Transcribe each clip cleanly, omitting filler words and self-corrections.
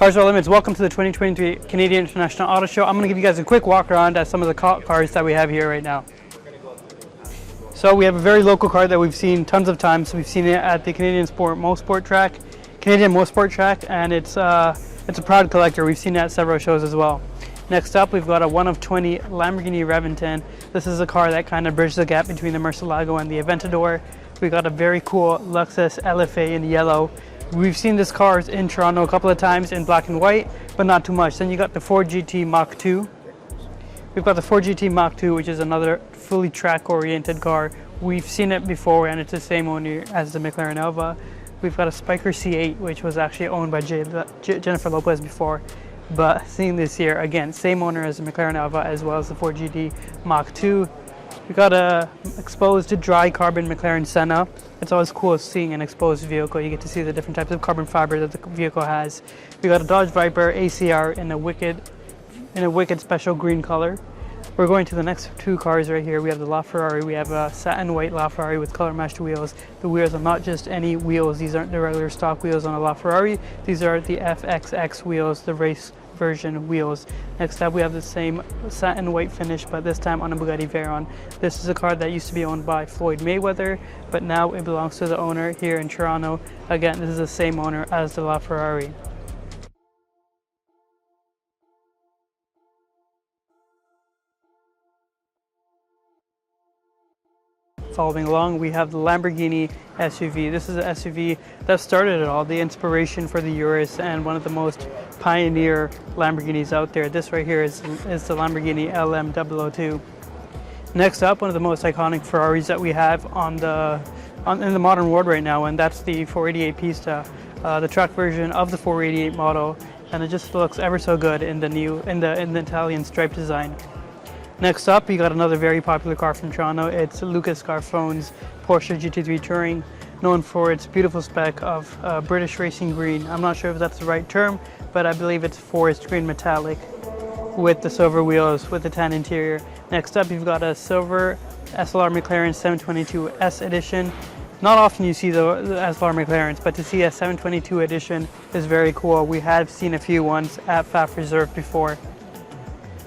Cars Without Limits, welcome to the 2023 Canadian International AutoShow. I'm going to give you guys a quick walk around at some of the cars that we have here right now. So we have a very local car that we've seen tons of times. We've seen it at the Canadian Motorsport track, and it's a proud collector. We've seen it at several shows as well. Next up, we've got a 1 of 20 Lamborghini Reventon. This is a car that kind of bridges the gap between the Murcielago and the Aventador. We got a very cool Lexus LFA in yellow. We've seen this car in Toronto a couple of times in black and white, but not too much. Then you got the Ford GT Mach 2. We've got the Ford GT Mach 2, which is another fully track-oriented car. We've seen it before, and it's the same owner as the McLaren Elva. We've got a Spiker C8, which was actually owned by Jennifer Lopez before. But seeing this here, again, same owner as the McLaren Elva, as well as the Ford GT Mach 2. We got a exposed dry carbon McLaren Senna. It's always cool seeing an exposed vehicle. You get to see the different types of carbon fiber that the vehicle has. We got a Dodge Viper ACR in a wicked special green color. We're going to the next two cars right here. We have the LaFerrari. We have a satin white LaFerrari with color matched wheels. The wheels are not just any wheels. These aren't the regular stock wheels on a LaFerrari. These are the FXX wheels, the race version wheels. Next up, we have the same satin white finish, but this time on a Bugatti Veyron. This is a car that used to be owned by Floyd Mayweather, but now it belongs to the owner here in Toronto. Again, this is the same owner as the LaFerrari. Following along, we have the Lamborghini SUV. This is an SUV that started it all, the inspiration for the Urus and one of the most pioneer Lamborghinis out there. This right here is the Lamborghini LM002. Next up, one of the most iconic Ferraris that we have in the modern world right now, and that's the 488 Pista, the track version of the 488 model, and it just looks ever so good in the Italian stripe design. Next up, you got another very popular car from Toronto. It's Lucas Garfone's Porsche GT3 Touring, known for its beautiful spec of British racing green. I'm not sure if that's the right term, but I believe it's forest green metallic with the silver wheels with the tan interior. Next up, you've got a silver SLR McLaren 722S edition. Not often you see the SLR McLarens, but to see a 722 edition is very cool. We have seen a few ones at Pfaff Reserve before.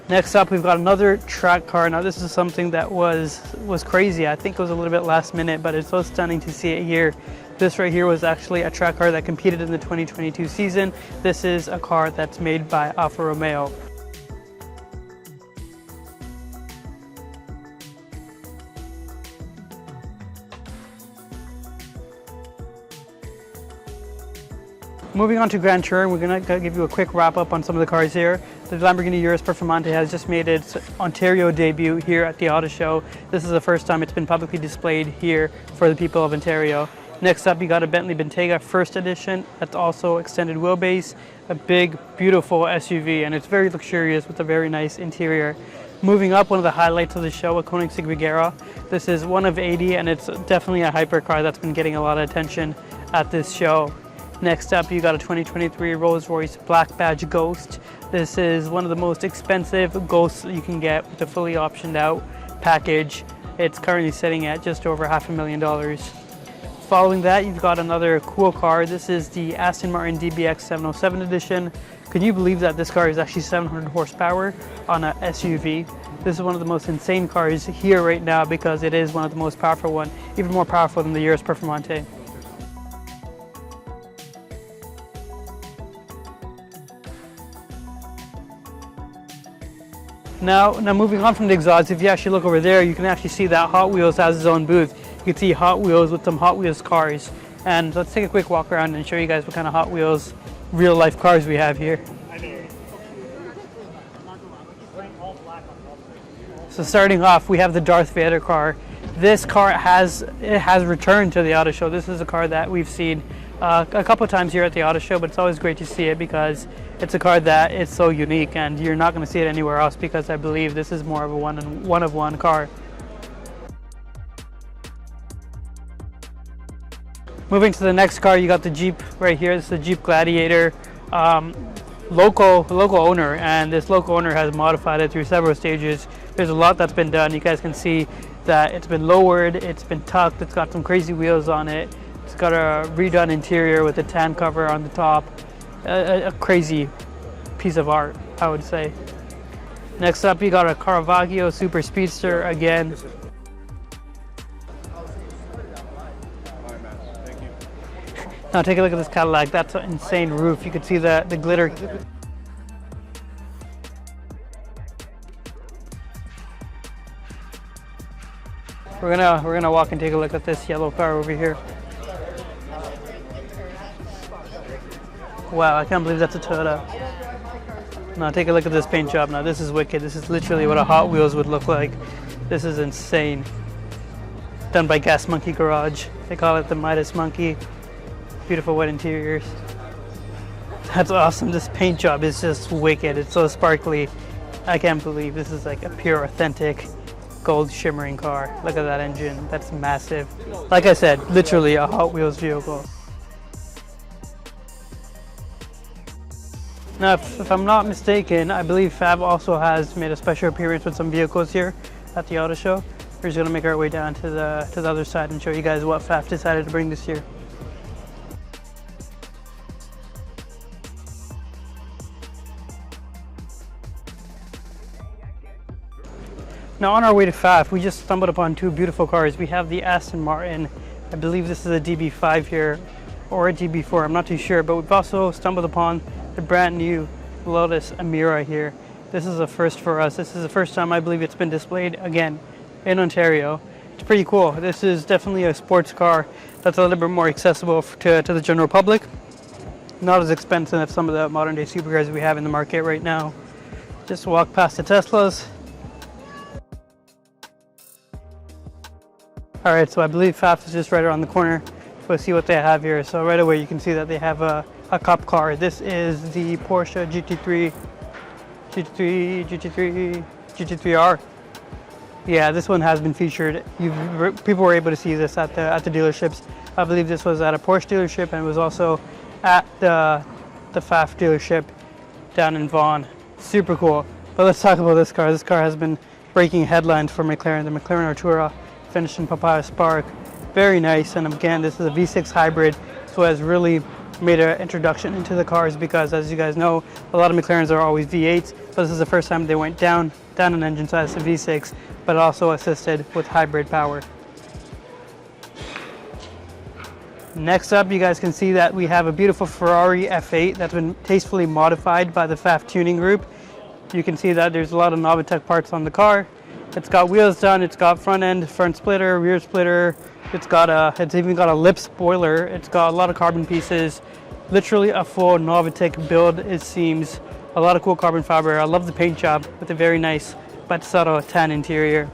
Next up, we've got another track car. Now this is something that was crazy. I think it was a little bit last minute, but it's so stunning to see it here. This right here was actually a track car that competed in the 2022 season. This is a car that's made by Alfa Romeo. Moving on to Grand Touring, we're going to give you a quick wrap up on some of the cars here. The Lamborghini Urus Performante has just made its Ontario debut here at the Auto Show. This is the first time it's been publicly displayed here for the people of Ontario. Next up, you got a Bentley Bentayga First Edition. That's also extended wheelbase, a big, beautiful SUV, and it's very luxurious with a very nice interior. Moving up, one of the highlights of the show, a Koenigsegg Regera. This is 1 of 80, and it's definitely a hypercar that's been getting a lot of attention at this show. Next up, you got a 2023 Rolls-Royce Black Badge Ghost. This is one of the most expensive Ghosts you can get with a fully optioned out package. It's currently sitting at just over $500,000. Following that, you've got another cool car. This is the Aston Martin DBX 707 edition. Can you believe that this car is actually 700 horsepower on an SUV? This is one of the most insane cars here right now because it is one of the most powerful ones, even more powerful than the Urus Performante. Now moving on from the exhaust, if you actually look over there, you can actually see that Hot Wheels has its own booth. You can see Hot Wheels with some Hot Wheels cars. And let's take a quick walk around and show you guys what kind of Hot Wheels real life cars we have here. So starting off, we have the Darth Vader car. This car has returned to the Auto Show. This is a car that we've seen a couple times here at the Auto Show, but it's always great to see it because it's a car that is so unique and you're not going to see it anywhere else because I believe this is more of a one of one car. Moving to the next car, you got the Jeep right here. This is the Jeep Gladiator. Local owner, and this local owner has modified it through several stages. There's a lot that's been done. You guys can see that it's been lowered, it's been tucked, it's got some crazy wheels on it. It's got a redone interior with a tan cover on the top. a crazy piece of art, I would say. Next up, you got a Caravaggio Super Speedster again. Now take a look at this Cadillac. That's an insane roof. You can see the glitter. We're gonna walk and take a look at this yellow car over here. Wow, I can't believe that's a Toyota. Now take a look at this paint job. Now this is wicked. This is literally what a Hot Wheels would look like. This is insane. Done by Gas Monkey Garage. They call it the Midas Monkey. Beautiful white interiors. That's awesome. This paint job is just wicked. It's so sparkly. I can't believe this is like a pure, authentic, gold shimmering car. Look at that engine. That's massive. Like I said, literally a Hot Wheels vehicle. Now, if I'm not mistaken, I believe Fab also has made a special appearance with some vehicles here at the auto show. We're just gonna make our way down to the other side and show you guys what Fab decided to bring this year. Now on our way to Fab, we just stumbled upon two beautiful cars. We have the Aston Martin. I believe this is a DB5 here, or a DB4, I'm not too sure, but we've also stumbled upon the brand new Lotus Emira here. This is a first for us. This is the first time I believe it's been displayed again in Ontario. It's pretty cool. This is definitely a sports car that's a little bit more accessible to the general public. Not as expensive as some of the modern day supercars we have in the market right now. Just walk past the Teslas. All right, so I believe Fab is just right around the corner. We'll see what they have here. So right away you can see that they have a cop car. This is the Porsche GT3R. Yeah, this one has been featured. People were able to see this at the dealerships. I believe this was at a Porsche dealership and was also at the Pfaff dealership down in Vaughan. Super cool. But let's talk about this car. This car has been breaking headlines for McLaren. The McLaren Artura finished in Papaya Spark. Very nice. And again, this is a V6 hybrid, so it has really made an introduction into the cars because, as you guys know, a lot of McLarens are always V8s, but this is the first time they went down an engine size to V6, but also assisted with hybrid power. Next up, you guys can see that we have a beautiful Ferrari F8 that's been tastefully modified by the Pfaff Tuning Group. You can see that there's a lot of Novitec parts on the car. It's got wheels done, it's got front splitter, rear splitter, it's even got a lip spoiler, it's got a lot of carbon pieces, literally a full Novitec build, it seems. A lot of cool carbon fiber. I love the paint job with a very nice but subtle tan interior.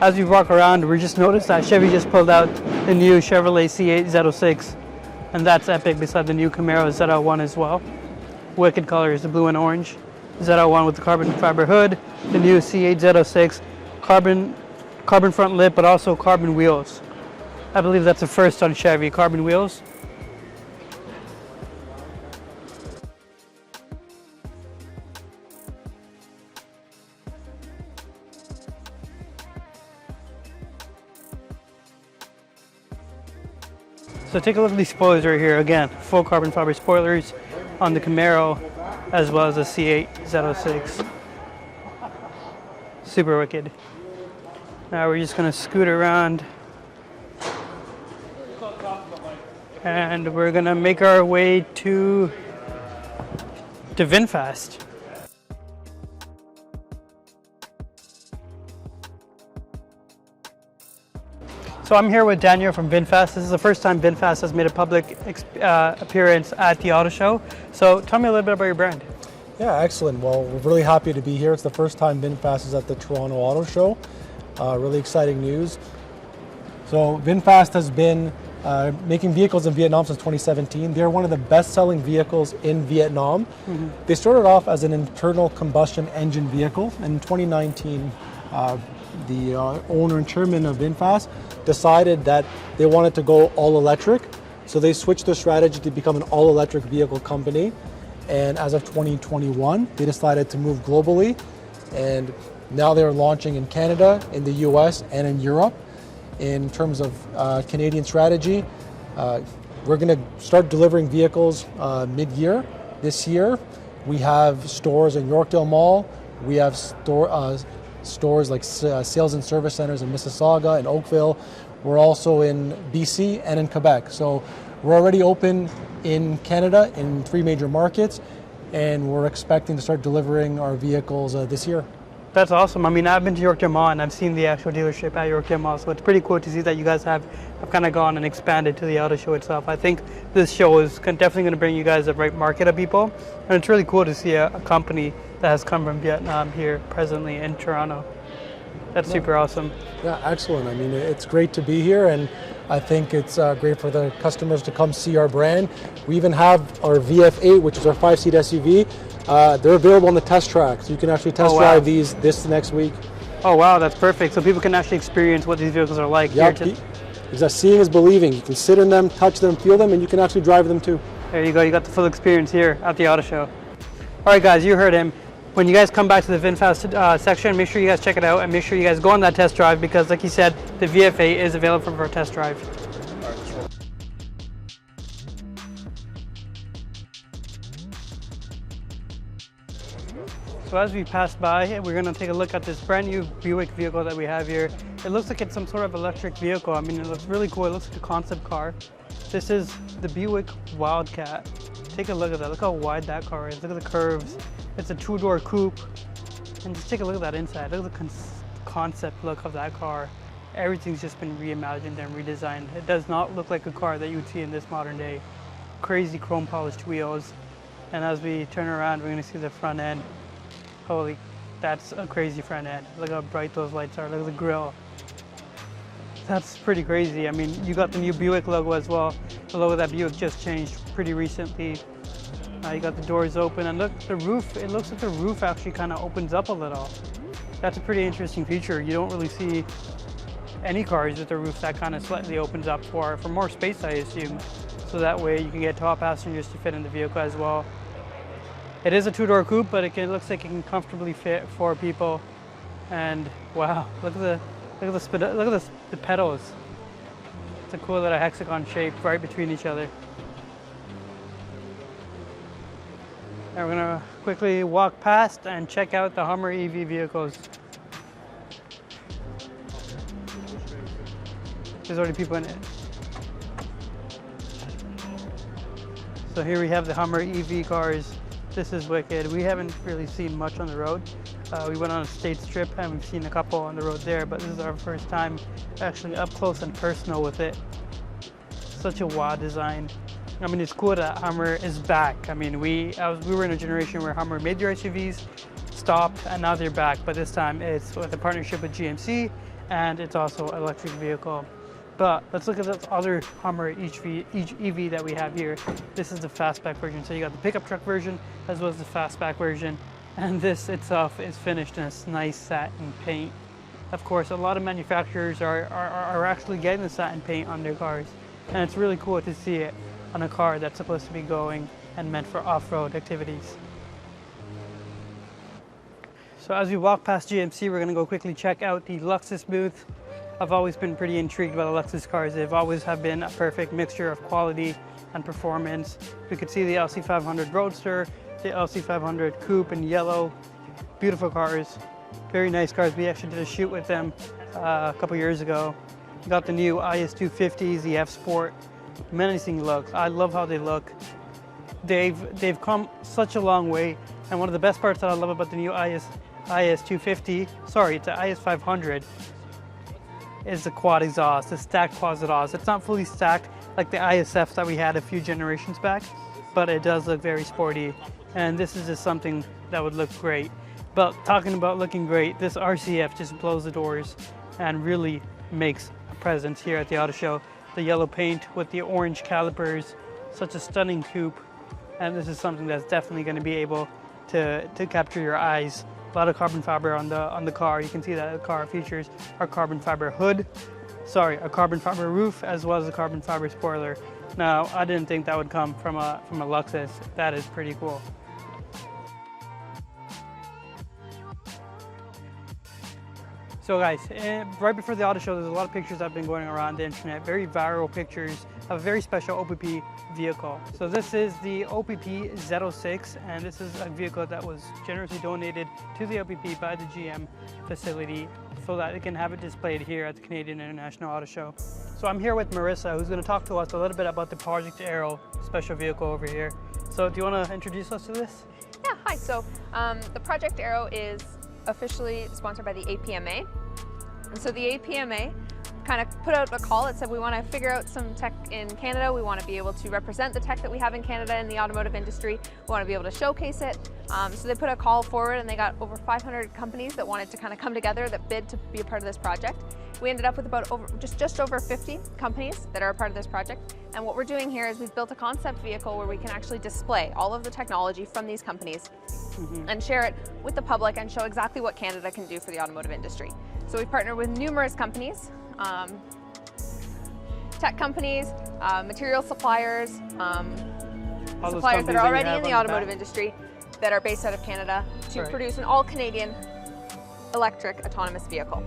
As we walk around, we just noticed that Chevy just pulled out the new Chevrolet C8 Z06, and that's epic beside the new Camaro Z01 as well. Wicked colors, the blue and orange. Z01 with the carbon fiber hood, the new C8 Z06, carbon front lip, but also carbon wheels. I believe that's the first on Chevy, carbon wheels. So take a look at these spoilers right here. Again, full carbon fiber spoilers on the Camaro as well as the C8 Z06. Super wicked. Now we're just gonna scoot around and we're gonna make our way to VinFast. So I'm here with Daniel from VinFast. This is the first time VinFast has made a public appearance at the auto show. So tell me a little bit about your brand. Yeah, excellent. Well, we're really happy to be here. It's the first time VinFast is at the Toronto Auto Show. Really exciting news. So VinFast has been making vehicles in Vietnam since 2017. They're one of the best-selling vehicles in Vietnam. Mm-hmm. They started off as an internal combustion engine vehicle. In 2019, the owner and chairman of VinFast decided that they wanted to go all electric. So they switched their strategy to become an all-electric vehicle company. And as of 2021, they decided to move globally. And now they're launching in Canada, in the US, and in Europe. in terms of Canadian strategy. We're going to start delivering vehicles mid-year this year. We have stores in Yorkdale Mall. We have stores like sales and service centers in Mississauga and Oakville. We're also in BC and in Quebec. So we're already open in Canada in 3 major markets, and we're expecting to start delivering our vehicles this year. That's awesome. I mean, I've been to Yorkdale Mall and I've seen the actual dealership at Yorkdale Mall, so it's pretty cool to see that you guys have kind of gone and expanded to the auto show itself. I think this show is definitely going to bring you guys the right market of people, and it's really cool to see a company that has come from Vietnam here presently in Toronto. That's super awesome. Yeah, excellent. I mean, it's great to be here, and I think it's great for the customers to come see our brand. We even have our VF8, which is our 5-seat SUV. They're available on the test track, so you can actually test drive these this next week. Oh wow, that's perfect. So people can actually experience what these vehicles are like. Yep, because seeing is believing. You can sit in them, touch them, feel them, and you can actually drive them too. There you go. You got the full experience here at the auto show. All right, guys, you heard him. When you guys come back to the VinFast section, make sure you guys check it out and make sure you guys go on that test drive because, like he said, the VF8 is available for a test drive. So as we pass by, we're going to take a look at this brand new Buick vehicle that we have here. It looks like it's some sort of electric vehicle. I mean, it looks really cool. It looks like a concept car. This is the Buick Wildcat. Take a look at that. Look how wide that car is. Look at the curves. It's a 2-door coupe. And just take a look at that inside. Look at the concept look of that car. Everything's just been reimagined and redesigned. It does not look like a car that you would see in this modern day. Crazy chrome polished wheels. And as we turn around, we're going to see the front end. Holy, that's a crazy front end. Look how bright those lights are. Look at the grille. That's pretty crazy. I mean, you got the new Buick logo as well. The logo that Buick just changed pretty recently. You got the doors open, and look, the roof, it looks like the roof actually kind of opens up a little. That's a pretty interesting feature. You don't really see any cars with a roof that kind of slightly opens up for more space, I assume. So that way you can get tall passengers to fit in the vehicle as well. It is a 2-door coupe, but it looks like it can comfortably fit 4 people. And wow, look at the pedals. It's a cool little hexagon shape right between each other. And we're gonna quickly walk past and check out the Hummer EV vehicles. There's already people in it. So here we have the Hummer EV cars. This is wicked. We haven't really seen much on the road. We went on a States trip and we've seen a couple on the road there, but this is our first time actually up close and personal with it. Such a wild design. I mean, it's cool that Hummer is back. I mean, we were in a generation where Hummer made their SUVs, stopped, and now they're back. But this time it's with a partnership with GMC, and it's also an electric vehicle. But let's look at this other Hummer EV that we have here. This is the fastback version. So you got the pickup truck version as well as the fastback version. And this itself is finished in a nice satin paint. Of course, a lot of manufacturers are actually getting the satin paint on their cars. And it's really cool to see it on a car that's supposed to be going and meant for off-road activities. So as we walk past GMC, we're gonna go quickly check out the Lexus booth. I've always been pretty intrigued by the Lexus cars. They've always have been a perfect mixture of quality and performance. We could see the LC500 Roadster, the LC500 Coupe in yellow. Beautiful cars, very nice cars. We actually did a shoot with them a couple years ago. We got the new IS250s, the F Sport. Menacing look. I love how they look. They've come such a long way, and one of the best parts that I love about the new IS250, sorry, it's the IS500, is the quad exhaust, the stacked quad exhaust. It's not fully stacked like the ISF that we had a few generations back, but it does look very sporty, and this is just something that would look great. But talking about looking great, this RCF just blows the doors and really makes a presence here at the auto show. The yellow paint with the orange calipers, such a stunning coupe, and this is something that's definitely going to be able to capture your eyes. A lot of carbon fiber on the car. You can see that the car features a carbon fiber hood, a carbon fiber roof, as well as a carbon fiber spoiler. Now, I didn't think that would come from a Lexus. That is pretty cool. So guys, right before the auto show, there's a lot of pictures that have been going around the internet, very viral pictures of a very special OPP vehicle. So this is the OPP Z06, and this is a vehicle that was generously donated to the OPP by the GM facility so that they can have it displayed here at the Canadian International Auto Show. So I'm here with Marissa, who's going to talk to us a little bit about the Project Aero special vehicle over here. So do you want to introduce us to this? Yeah, hi. So the Project Aero is officially sponsored by the APMA. And so the APMA kind of put out a call that said we want to figure out some tech in Canada. We want to be able to represent the tech that we have in Canada in the automotive industry. We want to be able to showcase it. So they put a call forward, and they got over 500 companies that wanted to kind of come together that bid to be a part of this project. We ended up with about just over 50 companies that are a part of this project. And what we're doing here is we've built a concept vehicle where we can actually display all of the technology from these companies and share it with the public and show exactly what Canada can do for the automotive industry. So we've partnered with numerous companies, tech companies, material suppliers, suppliers that are already in the automotive industry that are based out of Canada to produce an all-Canadian electric autonomous vehicle.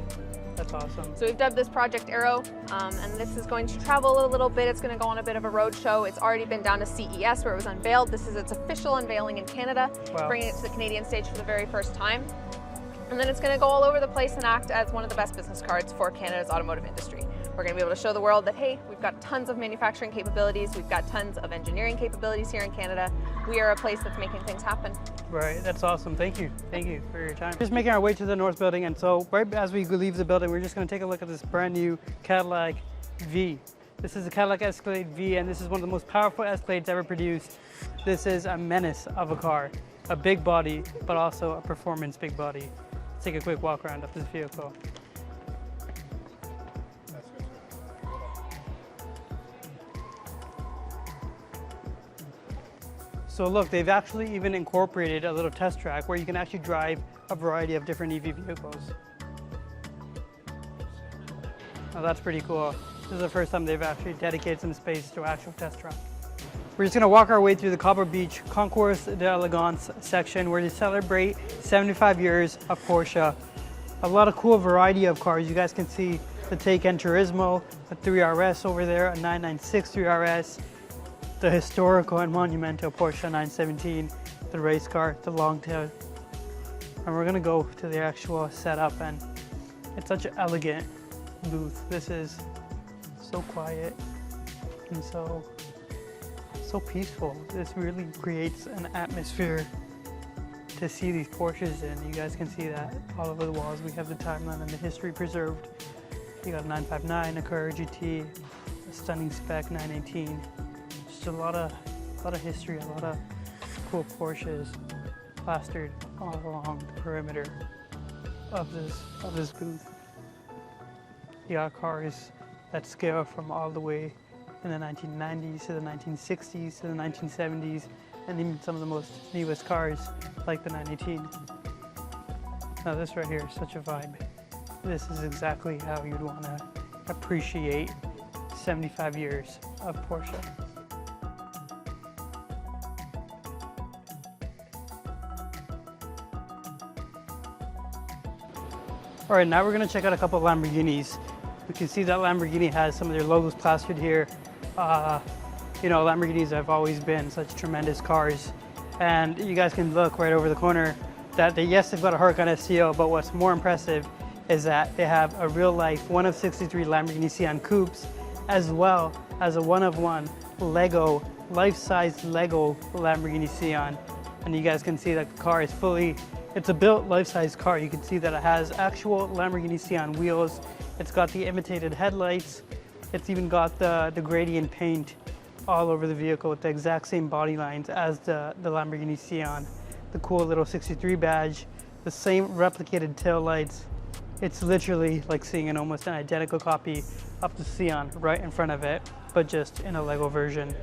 That's awesome. So we've dubbed this Project Aero, and this is going to travel a little bit. It's going to go on a bit of a road show. It's already been down to CES where it was unveiled. This is its official unveiling in Canada, bringing it to the Canadian stage for the very first time. And then it's going to go all over the place and act as one of the best business cards for Canada's automotive industry. We're going to be able to show the world that, hey, we've got tons of manufacturing capabilities, we've got tons of engineering capabilities here in Canada. We are a place that's making things happen. Right, that's awesome. Thank you for your time. Just making our way to the North Building, and so right as we leave the building, we're just going to take a look at this brand new Cadillac V. This is a Cadillac Escalade V, and this is one of the most powerful Escalades ever produced. This is a menace of a car, a big body, but also a performance big body. Let's take a quick walk around of this vehicle. So look, they've actually even incorporated a little test track where you can actually drive a variety of different EV vehicles. Oh, that's pretty cool. This is the first time they've actually dedicated some space to an actual test track. We're just gonna walk our way through the Cobble Beach Concours d'Elegance section where they celebrate 75 years of Porsche. A lot of cool variety of cars. You guys can see the Taycan Turismo, a 3RS over there, a 996 3RS, the historical and monumental Porsche 917, the race car, the Longtail. And we're gonna go to the actual setup, and it's such an elegant booth. This is so quiet and so peaceful. This really creates an atmosphere to see these Porsches in. You guys can see that all over the walls. We have the timeline and the history preserved. You got a 959, a Carrera GT, a stunning spec 918. Just a lot of history, a lot of cool Porsches plastered all along the perimeter of this booth. You got cars that scale from all the way in the 1990s to the 1960s to the 1970s, and even some of the most newest cars like the 918. Now this right here is such a vibe. This is exactly how you'd want to appreciate 75 years of Porsche. All right, now we're gonna check out a couple of Lamborghinis. We can see that Lamborghini has some of their logos plastered here. You know, Lamborghinis have always been such tremendous cars. And you guys can look right over the corner that yes, they've got a Huracan STO, but what's more impressive is that they have a real life 1 of 63 Lamborghini Sian coupes, as well as a 1 of 1 LEGO, life-size LEGO Lamborghini Sian. And you guys can see that the car is it's a built life-size car. You can see that it has actual Lamborghini Sian wheels. It's got the imitated headlights. It's even got the gradient paint all over the vehicle with the exact same body lines as the Lamborghini Sian. The cool little 63 badge, the same replicated tail lights. It's literally like seeing almost an identical copy of the Sian right in front of it, but just in a LEGO version.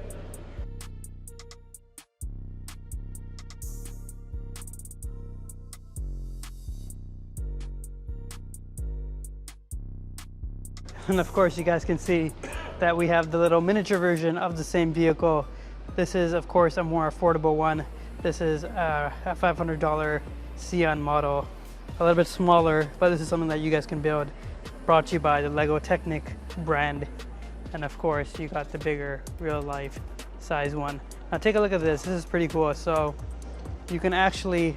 And of course, you guys can see that we have the little miniature version of the same vehicle. This is, of course, a more affordable one. This is a $500 Sian model. a little bit smaller, but this is something that you guys can build. Brought to you by the LEGO Technic brand. And of course, you got the bigger real life size one. Now take a look at this. This is pretty cool. So you can actually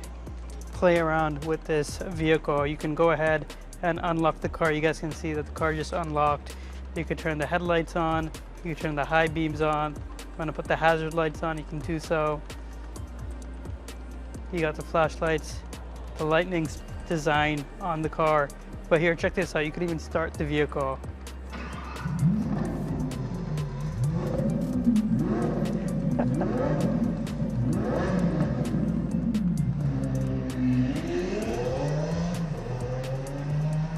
play around with this vehicle. You can go ahead and unlock the car. You guys can see that the car just unlocked. You can turn the headlights on. You can turn the high beams on. If you want to put the hazard lights on, you can do so. You got the flashlights, the lightning design on the car. But here, check this out. You could even start the vehicle.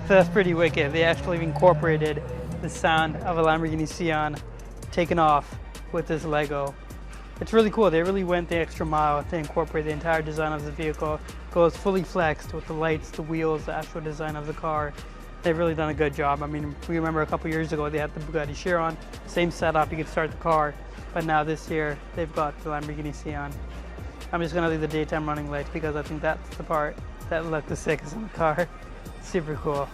So that's pretty wicked. They actually incorporated the sound of a Lamborghini Sian taken off with this Lego. It's really cool. They really went the extra mile to incorporate the entire design of the vehicle. Goes fully flexed with the lights, the wheels, the actual design of the car. They've really done a good job. I mean, we remember a couple years ago they had the Bugatti Chiron, same setup, you could start the car. But now this year they've got the Lamborghini Sian. I'm just gonna leave the daytime running lights because I think that's the part that looked the sickest in the car. Super cool.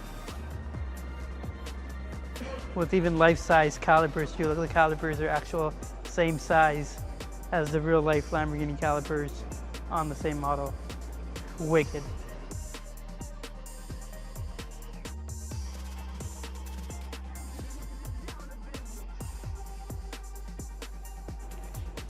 With even life-size calipers too. Look at the calipers, they're actual same size as the real-life Lamborghini calipers on the same model. Wicked.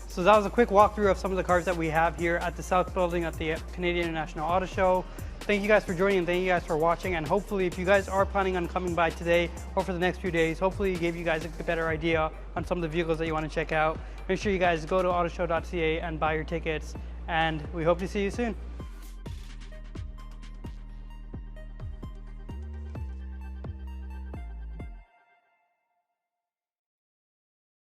So that was a quick walkthrough of some of the cars that we have here at the South Building at the Canadian International Auto Show. Thank you guys for joining and thank you guys for watching. And hopefully if you guys are planning on coming by today or for the next few days, hopefully it gave you guys a better idea on some of the vehicles that you want to check out. Make sure you guys go to autoshow.ca and buy your tickets. And we hope to see you soon.